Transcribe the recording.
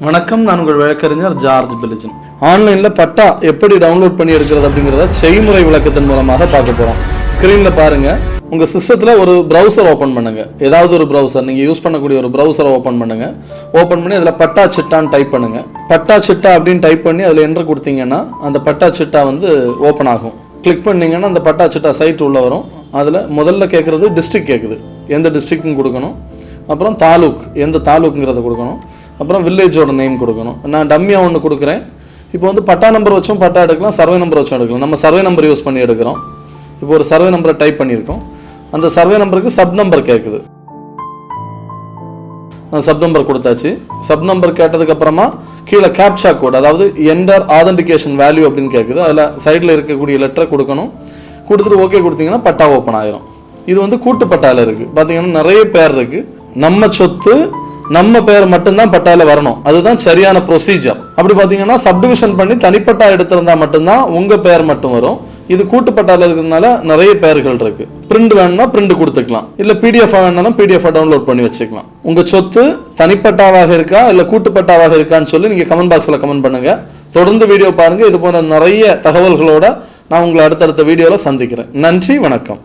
வணக்கம், நான் உங்கள் வழக்கறிஞர் ஜார்ஜ் பெலிஜன். ஆன்லைனில் பட்டா எப்படி டவுன்லோட் பண்ணி எடுக்கிறது அப்படிங்கிறத செய்முறை விளக்கத்தின் மூலமாக பார்க்க போகிறோம். ஸ்க்ரீனில் பாருங்கள். உங்கள் சிஸ்டத்தில் ஒரு ப்ரௌசர் ஓப்பன் பண்ணுங்கள். ஏதாவது ஒரு ப்ரௌசர், நீங்கள் யூஸ் பண்ணக்கூடிய ஒரு ப்ரௌசரை ஓப்பன் பண்ணுங்கள். ஓப்பன் பண்ணி அதில் பட்டா சிட்டான்னு டைப் பண்ணுங்கள். பட்டா சிட்டா அப்படின்னு டைப் பண்ணி அதில் என்ட்ரு கொடுத்தீங்கன்னா அந்த பட்டா சிட்டா ஓப்பன் ஆகும். கிளிக் பண்ணிங்கன்னா அந்த பட்டா சிட்டா சைட் உள்ளே வரும். அதில் முதல்ல கேட்குறது டிஸ்ட்ரிக்ட் கேட்குது. எந்த டிஸ்ட்ரிக்ட்னு கொடுக்கணும். அப்புறம் தாலுக், எந்த தாலுக்குங்கிறத கொடுக்கணும். அப்புறம் வில்லேஜோட நேம் கொடுக்கணும். நான் டம்மியாக ஒன்று கொடுக்குறேன். இப்போ பட்டா நம்பர் வச்சும் பட்டா எடுக்கலாம், சர்வே நம்பர் வச்சும் எடுக்கலாம். நம்ம சர்வே நம்பர் யூஸ் பண்ணி எடுக்கிறோம். இப்போ ஒரு சர்வே நம்பரை டைப் பண்ணியிருக்கோம். அந்த சர்வே நம்பருக்கு சப் நம்பர் கேட்குது. அந்த சப் நம்பர் கொடுத்தாச்சு. சப் நம்பர் கேட்டதுக்கப்புறமா கீழே கேப்சா கோட், அதாவது என்டர் ஆதென்டிகேஷன் வேல்யூ அப்படின்னு கேட்குது. அதில் சைடில் இருக்கக்கூடிய லெட்டரை கொடுக்கணும். கொடுத்துட்டு ஓகே கொடுத்தீங்கன்னா பட்டா ஓப்பன் ஆயிரும். இது கூட்டு பட்டாவில் இருக்குது. பார்த்தீங்கன்னா நிறைய பேர் இருக்குது. நம்ம சொத்து நம்ம பேர் மட்டும்தான் பட்டால வரணும். அதுதான் சரியான ப்ரொசீஜர். அப்படி பார்த்தீங்கன்னா சப்டிவிஷன் பண்ணி தனிப்பட்டா எடுத்திருந்தா மட்டும்தான் உங்க பேர் மட்டும் வரும். இது கூட்டு பட்டால இருக்கிறதுனால நிறைய பேர்கள் இருக்கு. பிரிண்ட் வேணும்னா பிரிண்ட் கொடுத்துக்கலாம், இல்ல பிடிஎஃப் வேணும்னா பிடிஎஃப் டவுன்லோட் பண்ணி வச்சுக்கலாம். உங்க சொத்து தனிப்பட்டாவாக இருக்கா இல்ல கூட்டுப்பட்டாவாக இருக்கான்னு சொல்லி நீங்க கமெண்ட் பாக்ஸ்ல கமெண்ட் பண்ணுங்க. தொடர்ந்து வீடியோ பாருங்க. இது போன்ற நிறைய தகவல்களோட நான் உங்களை அடுத்தடுத்த வீடியோல சந்திக்கிறேன். நன்றி, வணக்கம்.